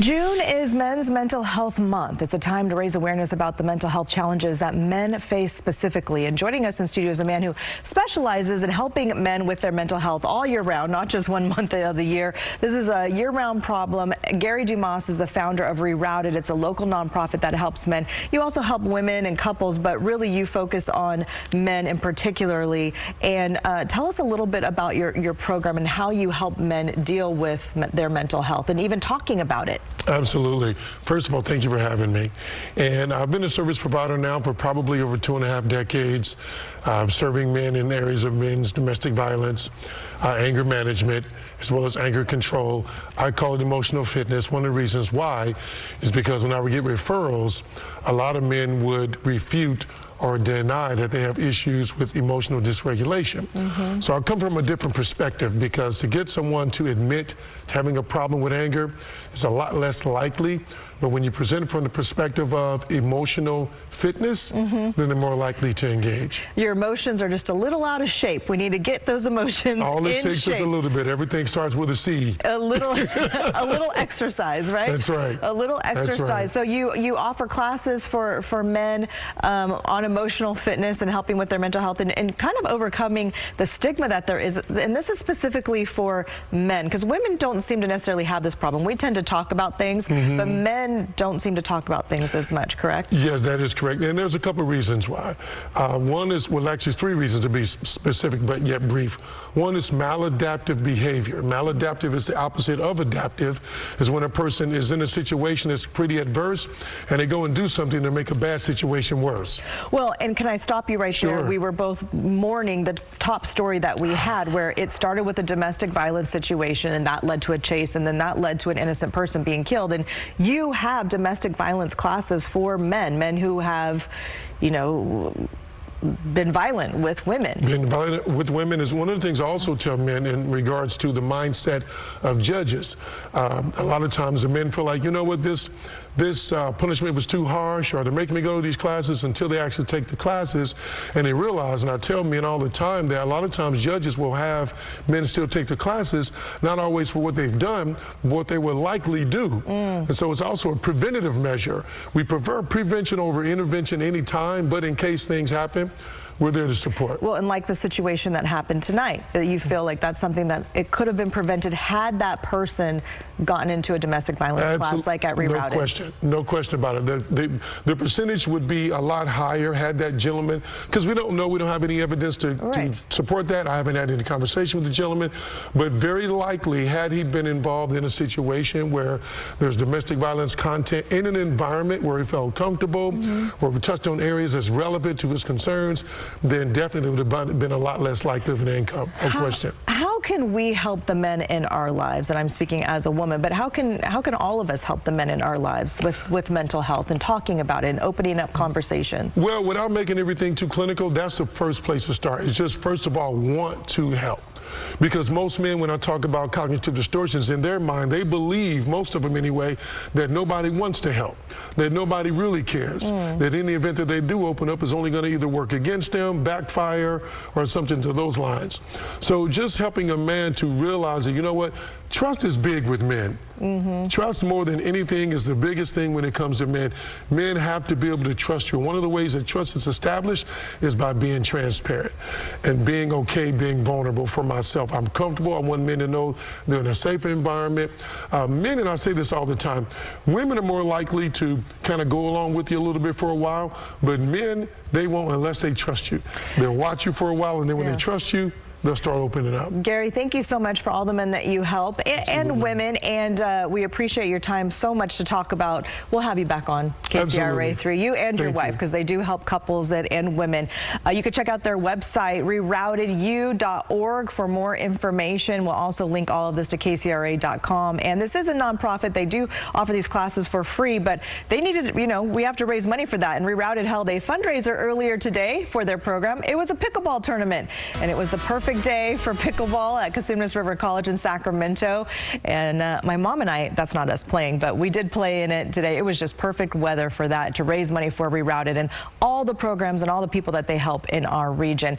June is Men's Mental Health Month. It's a time to raise awareness about the mental health challenges that men face specifically. And joining us in studio is a man who specializes in helping men with their mental health all year round, not just 1 month of the year. This is a year-round problem. Gary Dumas is the founder of ReRouted's. It's a local nonprofit that helps men. You also help women and couples, but really you focus on men in particularly. And tell us a little bit about your program and how you help men deal with their mental health and even talking about it. Absolutely. First of all, thank you for having me. And I've been a service provider now for probably over 2.5 decades, serving men in areas of men's domestic violence, anger management, as well as anger control. I call it emotional fitness. One of the reasons why is because when I would get referrals, a lot of men would refute or deny that they have issues with emotional dysregulation. So I come from a different perspective, because to get someone to admit to having a problem with anger is a lot less likely. But when you present it from the perspective of emotional fitness, then they're more likely to engage. Your emotions are just a little out of shape. We need to get those emotions All it takes is a little bit. Everything starts with a C. A little exercise, right? That's right. A little exercise. Right. So you offer classes for men on emotional fitness and helping with their mental health and kind of overcoming the stigma that there is. And this is specifically for men, because women don't seem to necessarily have this problem. We tend to talk about things, but men don't seem to talk about things as much, correct? Yes, that is correct. And there's a couple of reasons why. One is, well, actually 3 reasons to be specific, but yet brief. One is maladaptive behavior. Maladaptive is the opposite of adaptive, is when a person is in a situation that's pretty adverse and they go and do something to make a bad situation worse. Well, and can I stop you right there? We were both mourning the top story that we had, where it started with a domestic violence situation and that led to a chase, and then that led to an innocent person being killed. And you have domestic violence classes for men who have, you know, been violent with women. Been violent with women is one of the things I also tell men in regards to the mindset of judges. A lot of times the men feel like, you know what, this punishment was too harsh, or they're making me go to these classes, until they actually take the classes and they realize, and I tell men all the time that a lot of times judges will have men still take the classes, not always for what they've done, but what they will likely do. And so it's also a preventative measure. We prefer prevention over intervention any time, but in case things happen, we're there to support. Well, and like the situation that happened tonight, you feel like that's something that it could have been prevented had that person gotten into a domestic violence class like at ReRouted's. No question about it. The percentage would be a lot higher had that gentleman, because we don't know, we don't have any evidence to support that. I haven't had any conversation with the gentleman, but very likely had he been involved in a situation where there's domestic violence content in an environment where he felt comfortable, where we touched on areas that's relevant to his concerns, then definitely would have been a lot less likely of an income. How can we help the men in our lives? And I'm speaking as a woman, but how can all of us help the men in our lives with mental health and talking about it and opening up conversations? Well, without making everything too clinical, that's the first place to start. It's just, first of all, want to help. Because most men, when I talk about cognitive distortions, in their mind, they believe, most of them anyway, that nobody wants to help, that nobody really cares, that in the event that they do open up, is only going to either work against them, backfire, or something to those lines. So just helping a man to realize that, you know what, trust is big with men. Trust, more than anything, is the biggest thing when it comes to men. Men have to be able to trust you. One of the ways that trust is established is by being transparent and being okay, being vulnerable. For myself, I'm comfortable. I want men to know they're in a safe environment. Men, and I say this all the time, women are more likely to kind of go along with you a little bit for a while, but men, they won't unless they trust you. They'll watch you for a while, and then when they trust you, they'll start opening up. Gary, thank you so much for all the men that you help and women, and we appreciate your time so much to talk about. We'll have you back on KCRA through you and your wife, because they do help couples and women. You can check out their website, ReRoutedU.org, for more information. We'll also link all of this to KCRA.com. And this is a nonprofit. They do offer these classes for free, but they needed, you know, we have to raise money for that. And ReRouted held a fundraiser earlier today for their program. It was a pickleball tournament, and it was the perfect day for pickleball at Casumas River College in Sacramento. And my mom and I, that's not us playing, but we did play in it today. It was just perfect weather for that, to raise money for ReRouted and all the programs and all the people that they help in our region.